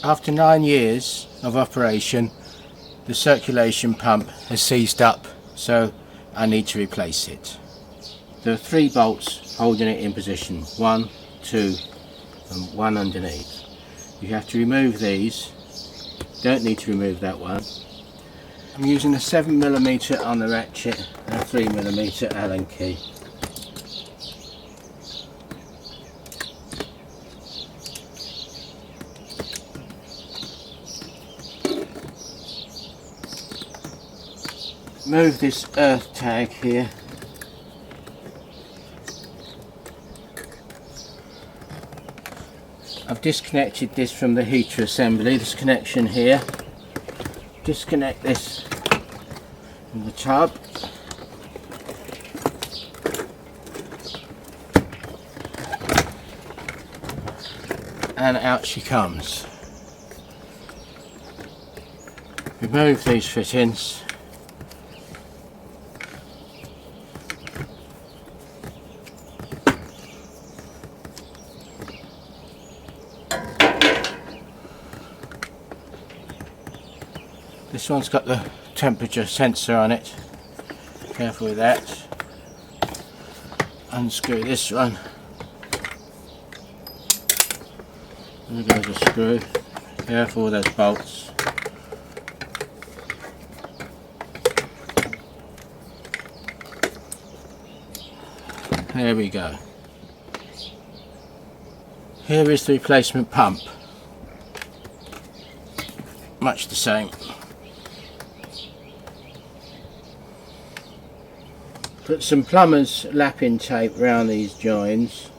After 9 years of operation, the circulation pump has seized up, so I need to replace it. There are 3 bolts holding it in position, 1, 2 and 1 underneath. You have to remove these, don't need to remove that one. I'm using a 7mm on the ratchet and a 3mm Allen key. Move this earth tag here. I've disconnected this from the heater assembly, this connection here. Disconnect this from the tub. And out she comes. Remove these fittings. This one's got the temperature sensor on it. Careful with that. Unscrew this one. There goes a screw. Careful with those bolts. There we go. Here is the replacement pump. Much the same. Put some plumber's lapping tape around these joins.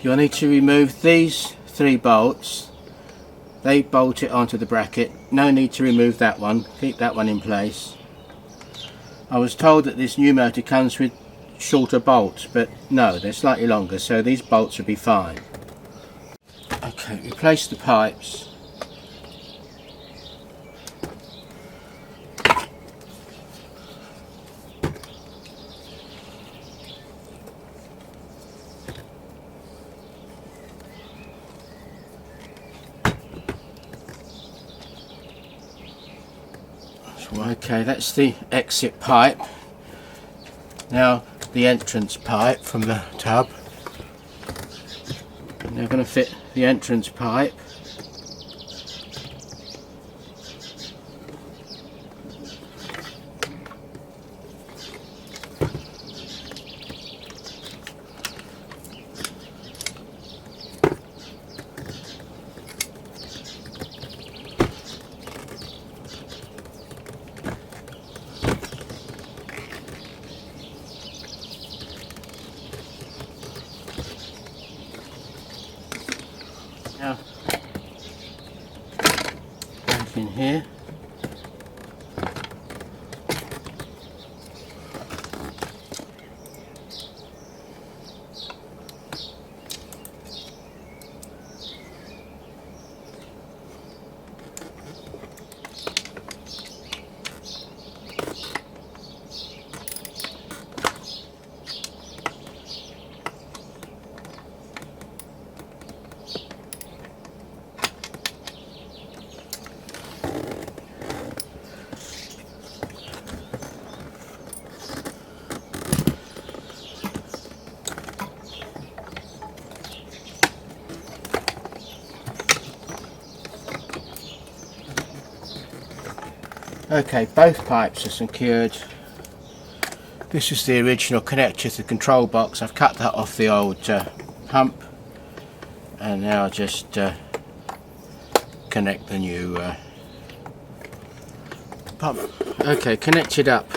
You'll need to remove these 3 bolts. They bolt it onto the bracket. No need to remove that one. Keep that one in place. I was told that this new motor comes with shorter bolts, but no, they're slightly longer, so these bolts will be fine. Okay, replace the pipes. Okay, that's the exit pipe. Now the entrance pipe from the tub. And they're going to fit the entrance pipe. Now, back in here. Okay, both pipes are secured. This is the original connector to the control box. I've cut that off the old pump, and now I'll just connect the new pump. Okay, connected up.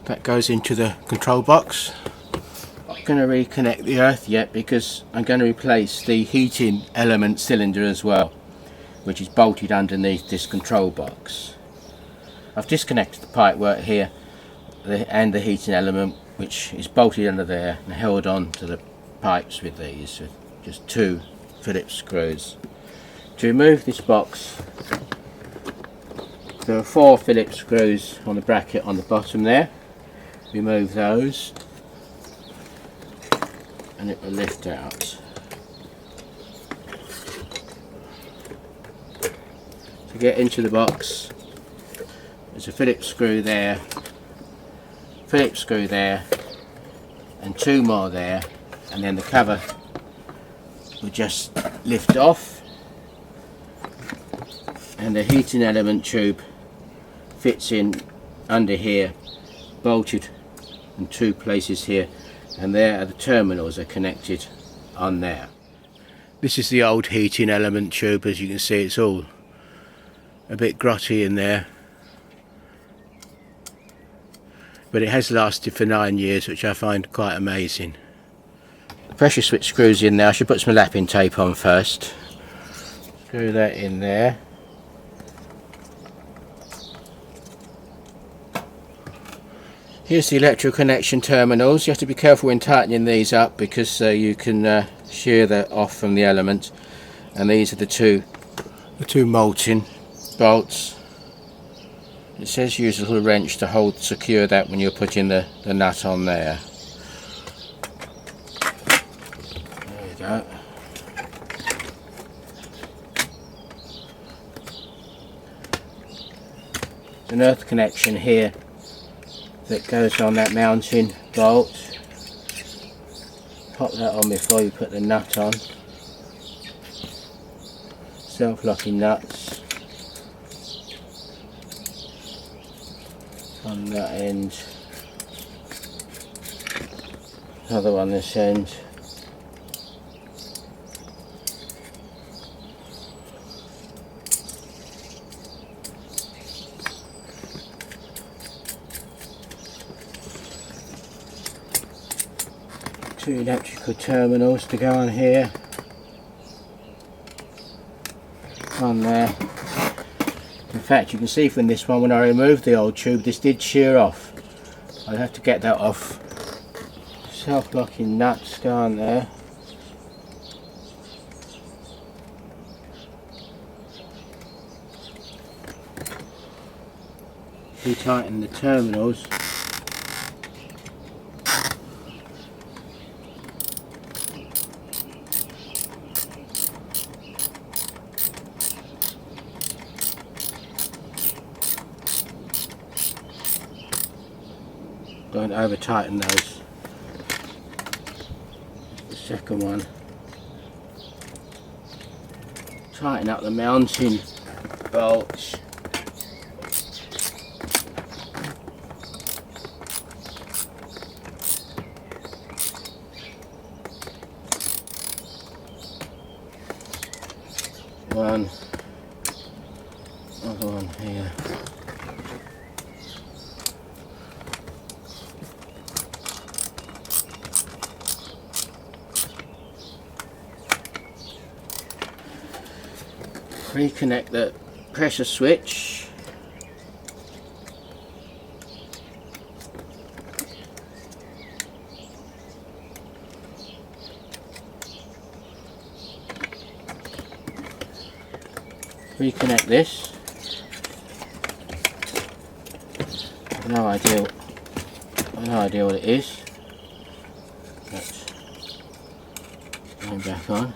That goes into the control box. I'm not going to reconnect the earth yet because I'm going to replace the heating element cylinder as well, which is bolted underneath this control box. I've disconnected the pipe work here and the heating element, which is bolted under there and held on to the pipes with these just 2 Phillips screws. To remove this box, there are 4 Phillips screws on the bracket on the bottom there. Remove those and it will lift out. To get into the box, there's a Phillips screw there, Phillips screw there, and 2 more there, and then the cover will just lift off, and the heating element tube fits in under here, bolted in 2 places here, and there are the terminals are connected on there. This is the old heating element tube. As you can see, it's all a bit grotty in there, but it has lasted for 9 years, which I find quite amazing. The pressure switch screws in there. I should put some lapping tape on first. Screw that in there. Here's the electrical connection terminals. You have to be careful when tightening these up because you can shear that off from the element. And these are the two molten bolts. It says use a little wrench to secure that when you're putting the nut on there. There you go. There's an earth connection here that goes on that mounting bolt. Pop that on before you put the nut on. Self-locking nuts on that end, another one this end. Two electrical terminals to go on here, on there. In fact, you can see from this one, when I removed the old tube, this did shear off. I'll have to get that off. Self-locking nuts go on there. Retighten the terminals. Don't over tighten those. The second one. Tighten up the mounting bolts. One. Another one here. Reconnect the pressure switch. Reconnect this. No idea what it is. But going back on.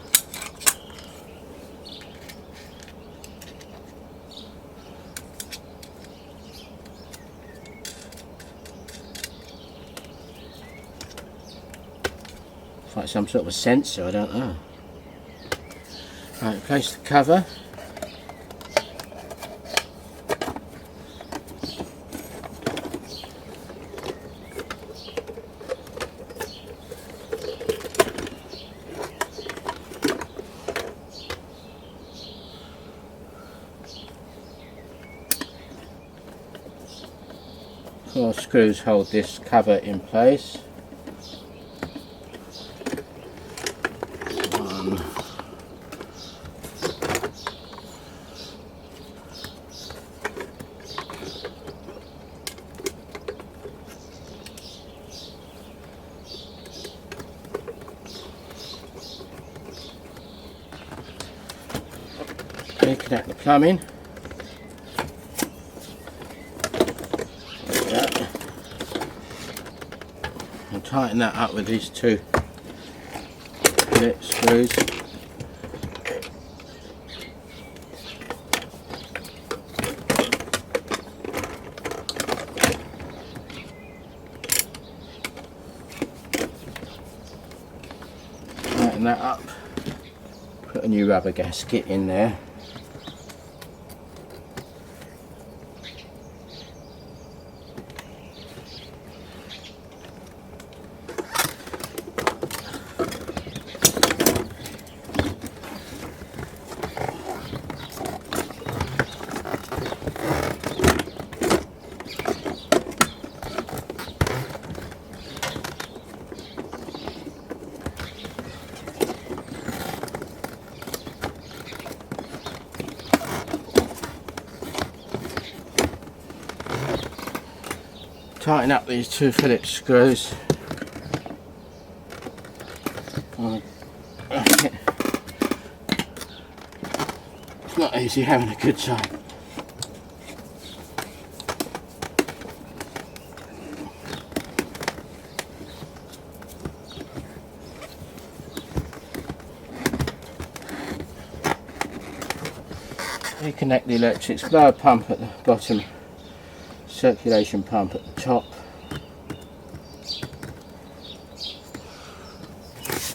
Like some sort of a sensor, I don't know. Right, place the cover. Four screws hold this cover in place. Reconnect the plumbing. Like that. And tighten that up with these 2 Phillips screws. Tighten that up. Put a new rubber gasket in there. Tighten up these 2 Phillips screws. It's not easy having a good time. Reconnect the electrics, blower pump at the bottom, circulation pump at the top.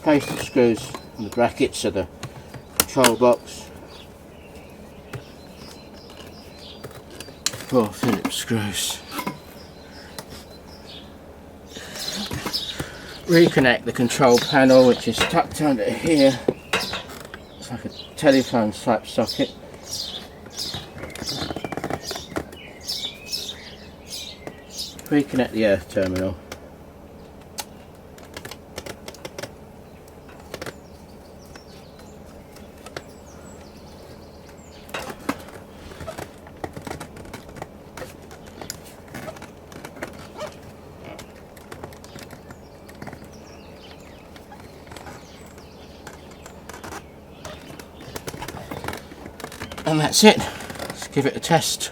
Place the screws on the brackets of the control box. 4 Phillips screws. Reconnect the control panel, which is tucked under here. It's like a telephone type socket. Reconnect the earth terminal. And that's it. Let's give it a test.